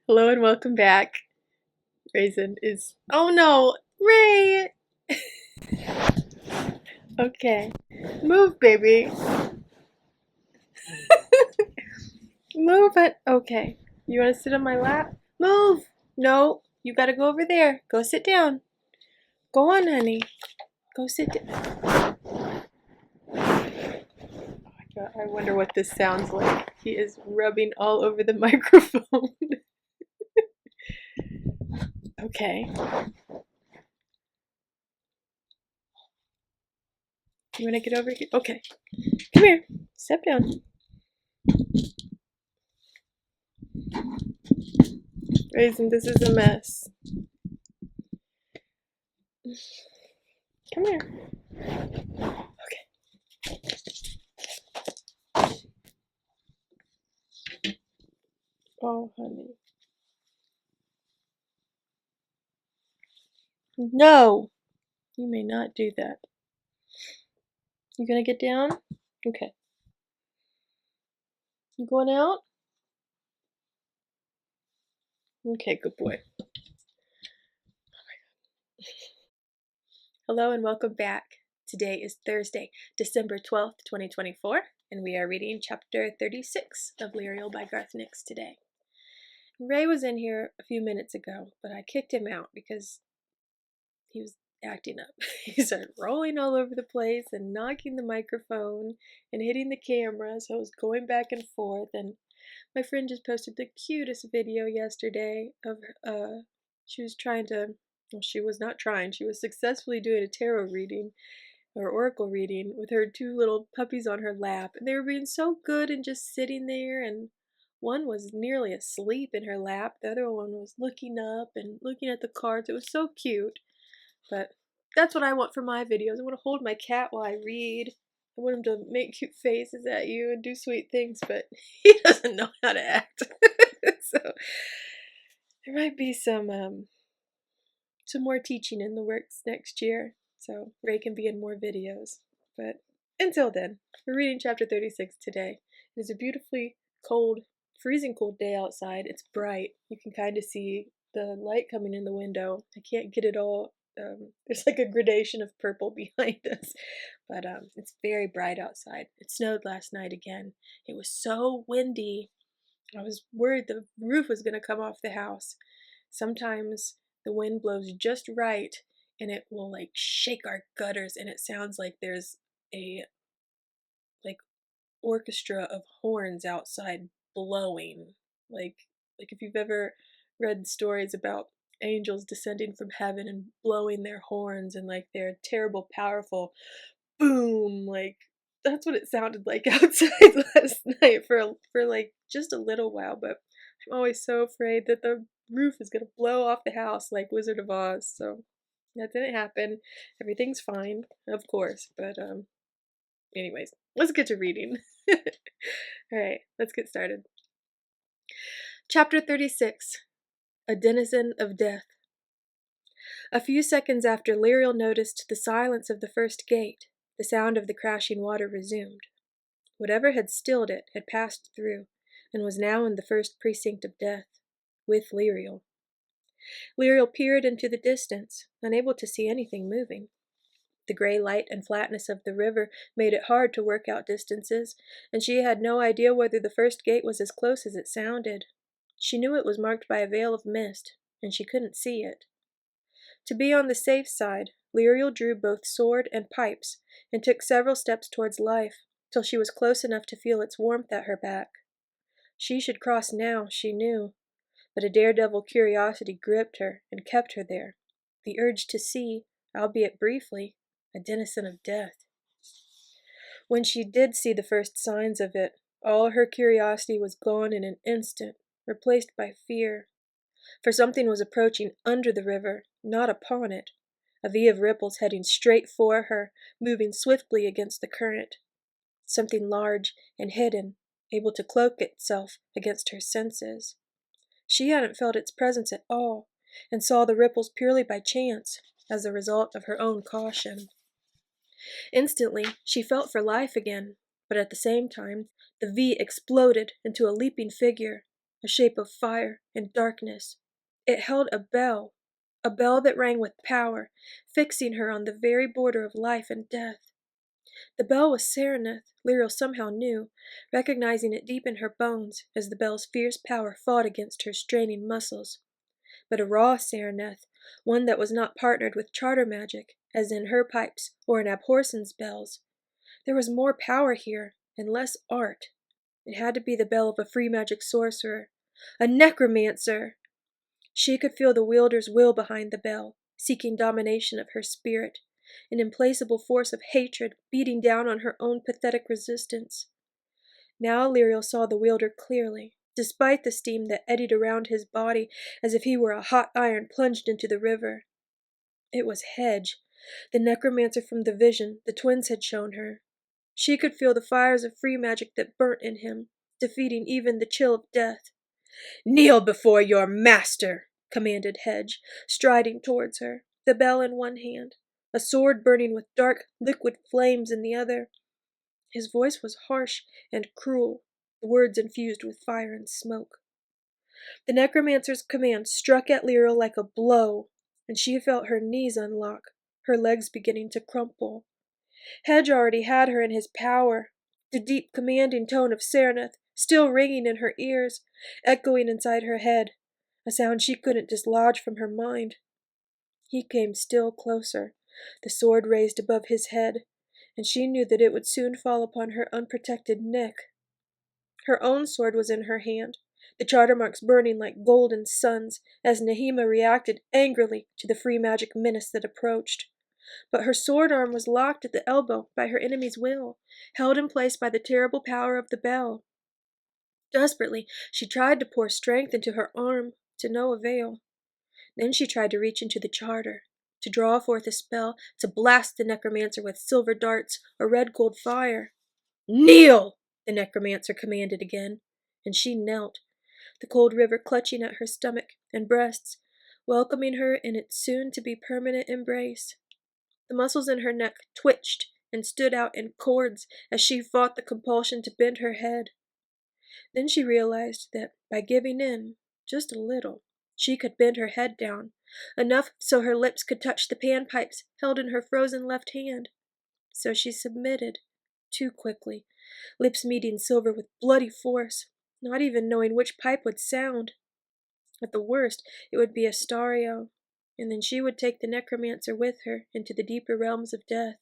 Hello and welcome back. Raisin is. Oh no! Ray! Okay. Move, baby. Move it. Okay. You want to sit on my lap? Move! No, you gotta go over there. Go sit down. Go on, honey. Go sit down. I wonder what this sounds like. He is rubbing all over the microphone. Okay. You want to get over here? Okay. Come here. Step down. Raisin, this is a mess. Come here. Okay. Oh, honey. No! You may not do that. You gonna get down? Okay. You going out? Okay, good boy. Hello and welcome back. Today is Thursday, December 12th, 2024, and we are reading chapter 36 of Lirael by Garth Nix today. Ray was in here a few minutes ago, but I kicked him out because he was acting up. He started rolling all over the place and knocking the microphone and hitting the camera, so I was going back and forth. And my friend just posted the cutest video yesterday of she was trying to, well, she was not trying, she was successfully doing a tarot reading or oracle reading with her two little puppies on her lap, and they were being so good and just sitting there, and one was nearly asleep in her lap, the other one was looking up and looking at the cards. It was so cute. But that's what I want for my videos. I want to hold my cat while I read. I want him to make cute faces at you and do sweet things, but he doesn't know how to act. So there might be some more teaching in the works next year, so Ray can be in more videos. But until then, we're reading chapter 36 today. It is a beautifully cold, freezing cold day outside. It's bright. You can kind of see the light coming in the window. I can't get it all. There's like a gradation of purple behind us, but it's very bright outside. It snowed last night again. It was so windy. I was worried the roof was going to come off the house. Sometimes the wind blows just right and it will like shake our gutters, and it sounds like there's a like orchestra of horns outside blowing. Like if you've ever read stories about angels descending from heaven and blowing their horns, and like their terrible powerful boom, like that's what it sounded like outside last night for like just a little while. But I'm always so afraid that the roof is gonna blow off the house like Wizard of Oz. So that didn't happen. Everything's fine, of course. But anyways, let's get to reading. Alright, let's get started. Chapter 36. A Denizen of Death. A few seconds after Lirael noticed the silence of the first gate, the sound of the crashing water resumed. Whatever had stilled it had passed through, and was now in the first precinct of death, with Lirael. Lirael peered into the distance, unable to see anything moving. The gray light and flatness of the river made it hard to work out distances, and she had no idea whether the first gate was as close as it sounded. She knew it was marked by a veil of mist, and she couldn't see it. To be on the safe side, Lirael drew both sword and pipes, and took several steps towards life, till she was close enough to feel its warmth at her back. She should cross now, she knew, but a daredevil curiosity gripped her and kept her there, the urge to see, albeit briefly, a denizen of death. When she did see the first signs of it, all her curiosity was gone in an instant, replaced by fear. For something was approaching under the river, not upon it, a V of ripples heading straight for her, moving swiftly against the current. Something large and hidden, able to cloak itself against her senses. She hadn't felt its presence at all, and saw the ripples purely by chance, as a result of her own caution. Instantly, she felt for life again, but at the same time, the V exploded into a leaping figure, a shape of fire and darkness. It held a bell that rang with power, fixing her on the very border of life and death. The bell was Sereneth, Lirael somehow knew, recognizing it deep in her bones as the bell's fierce power fought against her straining muscles. But a raw Sereneth, one that was not partnered with charter magic, as in her pipes or in Abhorsen's bells. There was more power here, and less art. It had to be the bell of a free magic sorcerer. A necromancer! She could feel the wielder's will behind the bell, seeking domination of her spirit, an implacable force of hatred beating down on her own pathetic resistance. Now Lirael saw the wielder clearly, despite the steam that eddied around his body as if he were a hot iron plunged into the river. It was Hedge, the necromancer from the vision the twins had shown her. She could feel the fires of free magic that burnt in him, defeating even the chill of death. "Kneel before your master," commanded Hedge, striding towards her, the bell in one hand, a sword burning with dark, liquid flames in the other. His voice was harsh and cruel, the words infused with fire and smoke. The necromancer's command struck at Lirael like a blow, and she felt her knees unlock, her legs beginning to crumple. Hedge already had her in his power, the deep commanding tone of Sereneth still ringing in her ears, echoing inside her head, a sound she couldn't dislodge from her mind. He came still closer, the sword raised above his head, and she knew that it would soon fall upon her unprotected neck. Her own sword was in her hand, the charter marks burning like golden suns as Nehema reacted angrily to the free magic menace that approached. But her sword arm was locked at the elbow by her enemy's will, held in place by the terrible power of the bell. Desperately, she tried to pour strength into her arm, to no avail. Then she tried to reach into the charter, to draw forth a spell, to blast the necromancer with silver darts or red gold fire. "Kneel!" the necromancer commanded again, and she knelt, the cold river clutching at her stomach and breasts, welcoming her in its soon-to-be permanent embrace. The muscles in her neck twitched and stood out in cords as she fought the compulsion to bend her head. Then she realized that by giving in, just a little, she could bend her head down, enough so her lips could touch the panpipes held in her frozen left hand. So she submitted, too quickly, lips meeting silver with bloody force, not even knowing which pipe would sound. At the worst, it would be a Astario, and then she would take the necromancer with her into the deeper realms of death.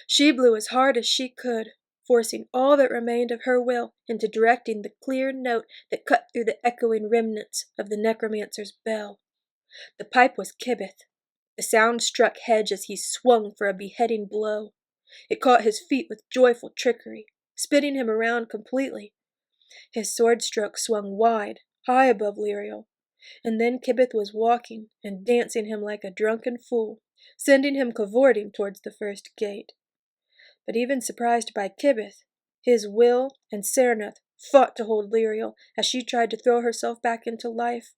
She blew as hard as she could, forcing all that remained of her will into directing the clear note that cut through the echoing remnants of the necromancer's bell. The pipe was Kibith. The sound struck Hedge as he swung for a beheading blow. It caught his feet with joyful trickery, spinning him around completely. His sword stroke swung wide, high above Lirael, and then Kibith was walking and dancing him like a drunken fool, sending him cavorting towards the first gate. But even surprised by Kibith, his will and Sereneth fought to hold Lirael as she tried to throw herself back into life.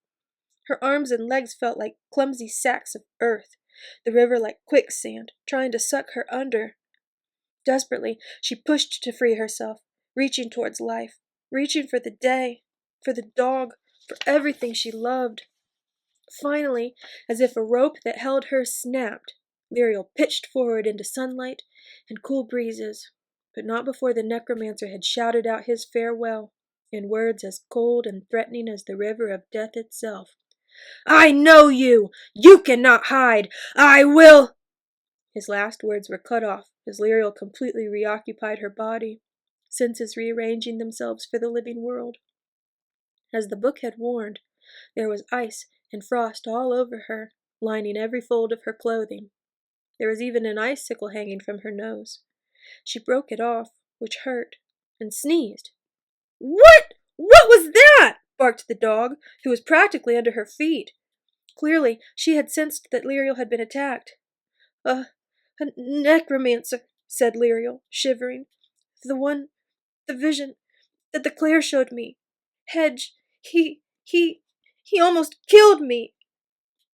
Her arms and legs felt like clumsy sacks of earth, the river like quicksand, trying to suck her under. Desperately, she pushed to free herself, reaching towards life, reaching for the day, for the dog, for everything she loved. Finally, as if a rope that held her snapped, Lirael pitched forward into sunlight and cool breezes, but not before the necromancer had shouted out his farewell, in words as cold and threatening as the river of death itself. "I know you! You cannot hide! I will—" His last words were cut off as Lirael completely reoccupied her body, senses rearranging themselves for the living world. As the book had warned, there was ice and frost all over her, lining every fold of her clothing. There was even an icicle hanging from her nose. She broke it off, which hurt, and sneezed. "What? What was that?" barked the dog, who was practically under her feet. Clearly, she had sensed that Lirael had been attacked. A necromancer," said Lirael, shivering. The vision that the Clare showed me. Hedge, he almost killed me."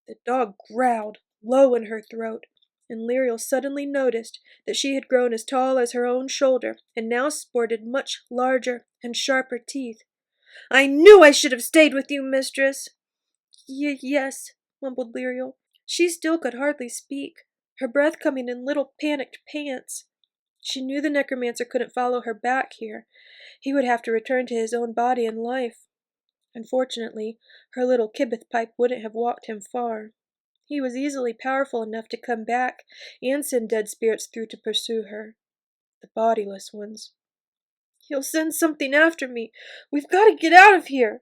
The dog growled, low in her throat, and Lirael suddenly noticed that she had grown as tall as her own shoulder and now sported much larger and sharper teeth. I knew I should have stayed with you, mistress. Yes, mumbled Lirael. She still could hardly speak, her breath coming in little panicked pants. She knew the necromancer couldn't follow her back here. He would have to return to his own body and life. Unfortunately, her little kibith pipe wouldn't have walked him far. He was easily powerful enough to come back and send dead spirits through to pursue her. The bodiless ones. He'll send something after me. We've got to get out of here.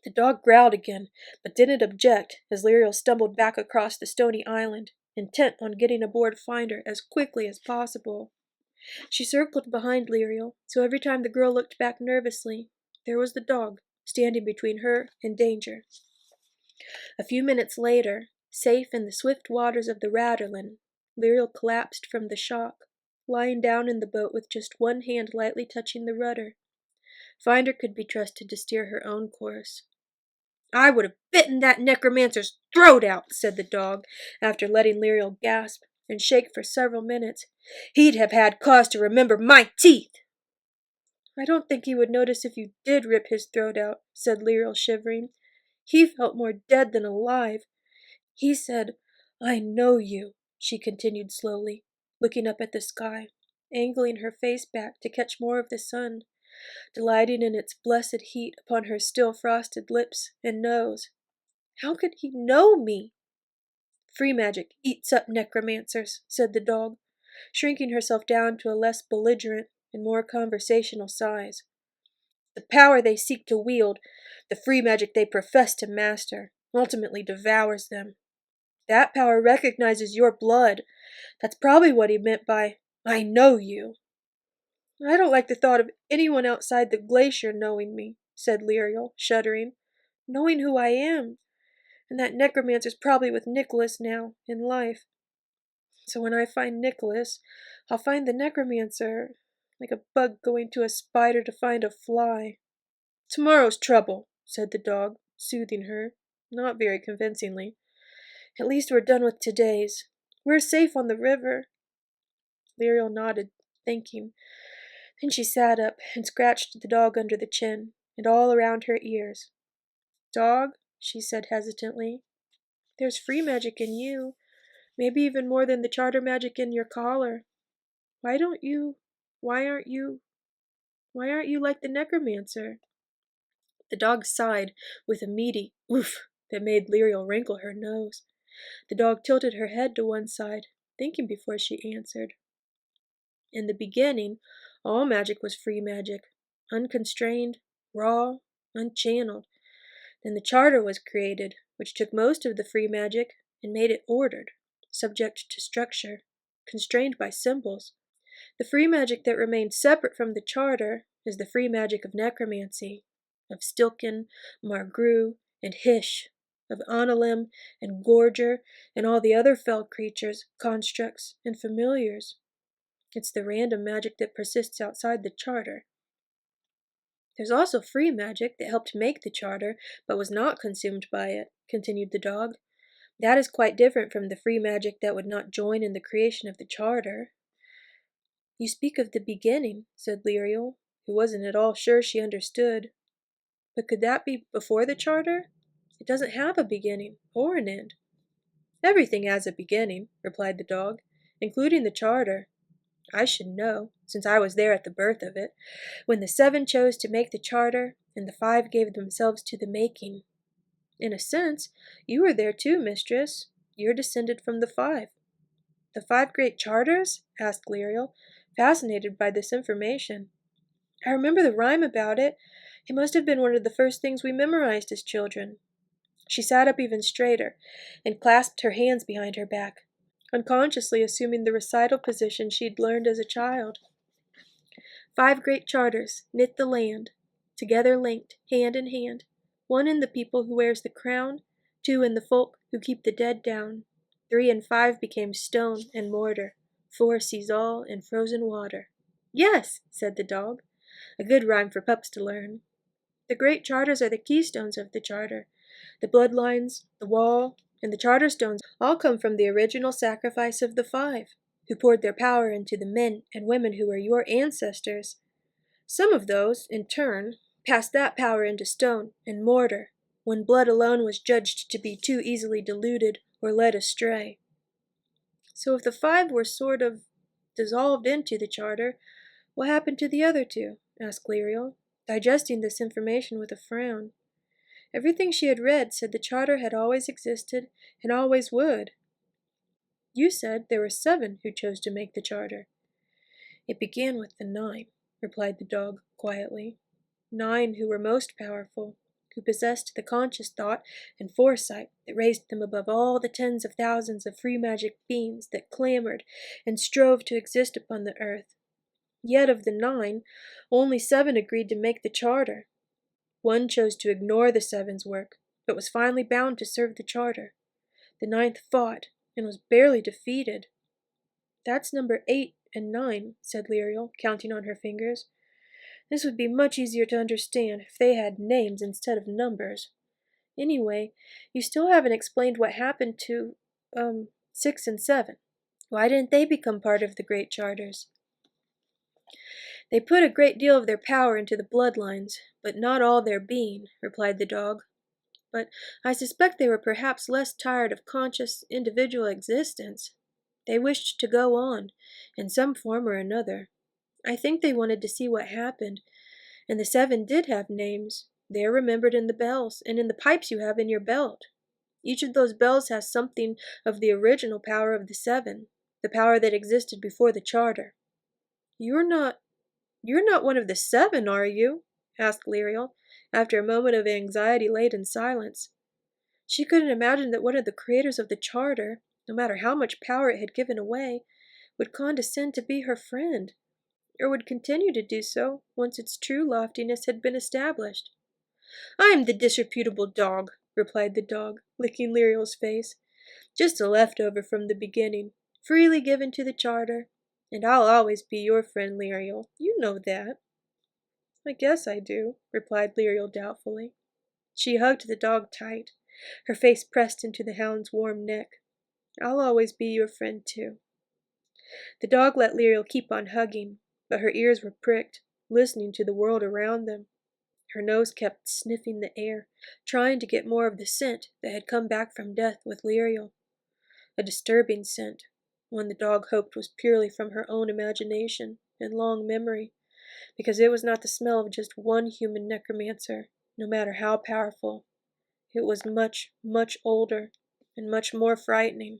The dog growled again, but didn't object as Lirael stumbled back across the stony island, intent on getting aboard Finder as quickly as possible. She circled behind Lirael, so every time the girl looked back nervously, there was the dog, standing between her and danger. A few minutes later, safe in the swift waters of the Readalong, Lirael collapsed from the shock, lying down in the boat with just one hand lightly touching the rudder. Finder could be trusted to steer her own course. I would have bitten that necromancer's throat out, said the dog, after letting Lirael gasp and shake for several minutes. He'd have had cause to remember my teeth. I don't think he would notice if you did rip his throat out, said Lirael, shivering. He felt more dead than alive. He said, I know you, she continued slowly, looking up at the sky, angling her face back to catch more of the sun, delighting in its blessed heat upon her still frosted lips and nose. How could he know me? Free magic eats up necromancers, said the dog, shrinking herself down to a less belligerent and more conversational size. The power they seek to wield, the free magic they profess to master, ultimately devours them. That power recognizes your blood. That's probably what he meant by, I know you. I don't like the thought of anyone outside the glacier knowing me, said Lirael, shuddering. Knowing who I am. And that necromancer's probably with Nicholas now, in life. So when I find Nicholas, I'll find the necromancer, like a bug going to a spider to find a fly. Tomorrow's trouble, said the dog, soothing her, not very convincingly. At least we're done with today's. We're safe on the river. Lirael nodded, thinking. Then she sat up and scratched the dog under the chin and all around her ears. Dog, she said hesitantly, there's free magic in you, maybe even more than the charter magic in your collar. Why aren't you like the necromancer? The dog sighed with a meaty oof that made Lirael wrinkle her nose. The dog tilted her head to one side, thinking before she answered. In the beginning, all magic was free magic, unconstrained, raw, unchanneled. Then the charter was created, which took most of the free magic and made it ordered, subject to structure, constrained by symbols. The free magic that remained separate from the charter is the free magic of necromancy, of Stilken, Margru, and Hish, of Analim and Gorger, and all the other fell creatures, constructs, and familiars. It's the random magic that persists outside the charter. There's also free magic that helped make the charter, but was not consumed by it, continued the dog. That is quite different from the free magic that would not join in the creation of the charter. You speak of the beginning, said Lirael, who wasn't at all sure she understood. But could that be before the charter? It doesn't have a beginning or an end. Everything has a beginning, replied the dog, including the charter. I should know, since I was there at the birth of it, when the 7 chose to make the charter, and the 5 gave themselves to the making. In a sense, you were there too, mistress. You're descended from the 5. The 5 great charters? Asked Lirael, fascinated by this information. I remember the rhyme about it. It must have been one of the first things we memorized as children. She sat up even straighter, and clasped her hands behind her back, unconsciously assuming the recital position she'd learned as a child. 5 great charters knit the land, together linked, hand in hand, 1 in the people who wears the crown, 2 in the folk who keep the dead down, 3 and 5 became stone and mortar, 4 sees all in frozen water. Yes, said the dog, a good rhyme for pups to learn. The great charters are the keystones of the charter. The bloodlines, the wall, and the charter stones all come from the original sacrifice of the 5, who poured their power into the men and women who were your ancestors. Some of those, in turn, passed that power into stone and mortar, when blood alone was judged to be too easily diluted or led astray. So if the 5 were sort of dissolved into the charter, what happened to the other 2? Asked Lirael, digesting this information with a frown. Everything she had read said the charter had always existed and always would. You said there were 7 who chose to make the charter. It began with the 9, replied the dog quietly. 9 who were most powerful, who possessed the conscious thought and foresight that raised them above all the tens of thousands of free magic beings that clamored and strove to exist upon the earth. Yet of the 9, only 7 agreed to make the charter. 1 chose to ignore the 7's work, but was finally bound to serve the charter. The 9th fought, and was barely defeated. That's number 8 and 9, said Lirael, counting on her fingers. This would be much easier to understand if they had names instead of numbers. Anyway, you still haven't explained what happened to, 6 and 7. Why didn't they become part of the great charters? They put a great deal of their power into the bloodlines, but not all their being, replied the dog. But I suspect they were perhaps less tired of conscious individual existence. They wished to go on, in some form or another. I think they wanted to see what happened, and the 7 did have names. They are remembered in the bells, and in the pipes you have in your belt. Each of those bells has something of the original power of the 7, the power that existed before the charter. You're not one of the 7, are you? Asked Lirael, after a moment of anxiety-laden silence. She couldn't imagine that one of the creators of the charter, no matter how much power it had given away, would condescend to be her friend, or would continue to do so once its true loftiness had been established. I am the disreputable dog, replied the dog, licking Lirael's face. Just a leftover from the beginning, freely given to the charter, and I'll always be your friend, Lirael. You know that. I guess I do, replied Lirael doubtfully. She hugged the dog tight, her face pressed into the hound's warm neck. I'll always be your friend, too. The dog let Lirael keep on hugging, but her ears were pricked, listening to the world around them. Her nose kept sniffing the air, trying to get more of the scent that had come back from death with Lirael. A disturbing scent, one the dog hoped was purely from her own imagination and long memory, because it was not the smell of just one human necromancer, no matter how powerful. It was much, much older and much more frightening.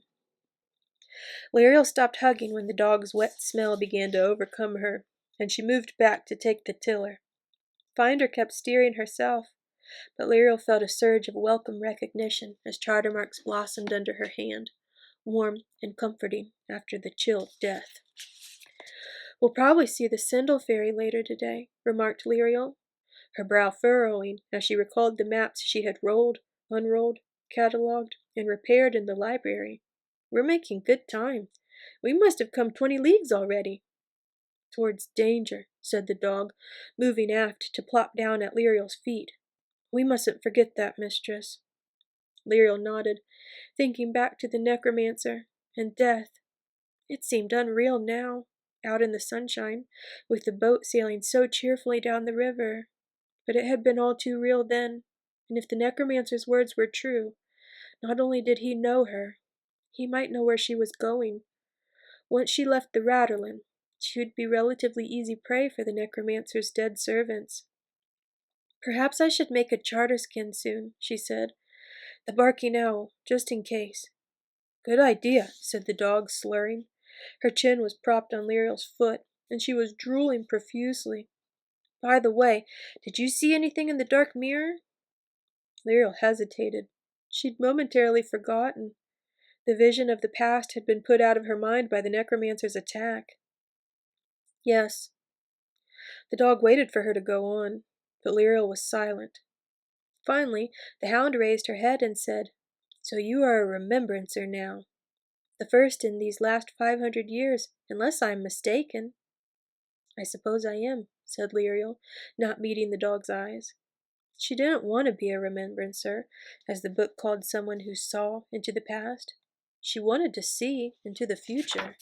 Lirael stopped hugging when the dog's wet smell began to overcome her, and she moved back to take the tiller. Finder kept steering herself, but Lirael felt a surge of welcome recognition as charter marks blossomed under her hand, warm and comforting after the chill of death. We'll probably see the Sindel fairy later today, remarked Lirael, her brow furrowing as she recalled the maps she had rolled, unrolled, catalogued, and repaired in the library. We're making good time. We must have come 20 leagues already. Towards danger, said the dog, moving aft to plop down at Lirael's feet. We mustn't forget that, mistress. Lirael nodded, thinking back to the necromancer and death. It seemed unreal now, out in the sunshine, with the boat sailing so cheerfully down the river. But it had been all too real then, and if the necromancer's words were true, not only did he know her, he might know where she was going. Once she left the Readalong, she would be relatively easy prey for the necromancer's dead servants. Perhaps I should make a charter skin soon, she said. The barking owl, just in case. Good idea, said the dog, slurring. Her chin was propped on Lirael's foot, and she was drooling profusely. By the way, did you see anything in the dark mirror? Lirael hesitated. She'd momentarily forgotten. The vision of the past had been put out of her mind by the necromancer's attack. Yes. The dog waited for her to go on, but Lirael was silent. Finally, the hound raised her head and said, So you are a remembrancer now. The first in these last 500 years, unless I am mistaken. I suppose I am, said Lirael, not meeting the dog's eyes. She didn't want to be a remembrancer, as the book called someone who saw into the past. She wanted to see into the future.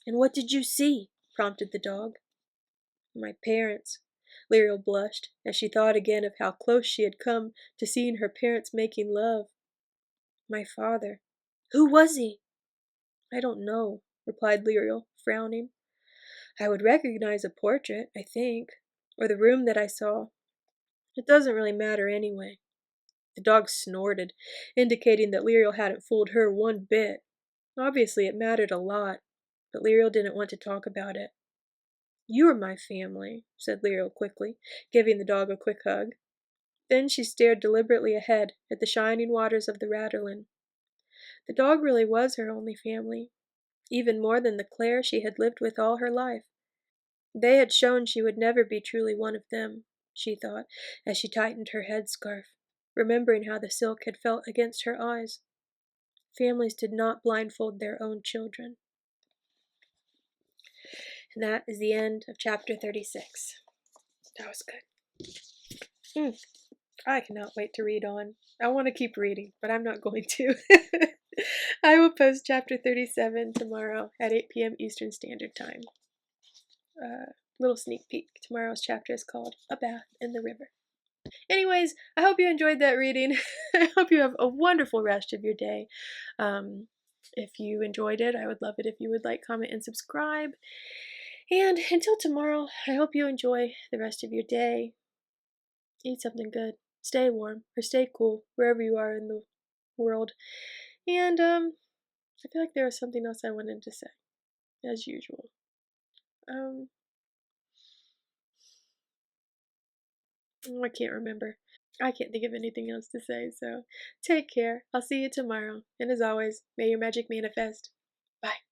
And what did you see? Prompted the dog. My parents. Lirael blushed as she thought again of how close she had come to seeing her parents making love. My father. Who was he? I don't know, replied Lirael, frowning. I would recognize a portrait, I think, or the room that I saw. It doesn't really matter anyway. The dog snorted, indicating that Lirael hadn't fooled her one bit. Obviously it mattered a lot, but Lirael didn't want to talk about it. You're my family, said Lirael quickly, giving the dog a quick hug. Then she stared deliberately ahead at the shining waters of the Raderlin. The dog really was her only family, even more than the Claire she had lived with all her life. They had shown she would never be truly one of them, she thought, as she tightened her headscarf, remembering how the silk had felt against her eyes. Families did not blindfold their own children. And that is the end of chapter 36. That was good. I cannot wait to read on. I want to keep reading, but I'm not going to. I will post chapter 37 tomorrow at 8 p.m. Eastern Standard Time. Little sneak peek. Tomorrow's chapter is called A Bath in the River. Anyways, I hope you enjoyed that reading. I hope you have a wonderful rest of your day. If you enjoyed it, I would love it if you would like, comment, and subscribe. And until tomorrow, I hope you enjoy the rest of your day. Eat something good. Stay warm or stay cool wherever you are in the world. And I feel like there was something else I wanted to say, as usual. I can't remember. I can't think of anything else to say, so take care. I'll see you tomorrow. And as always, may your magic manifest. Bye.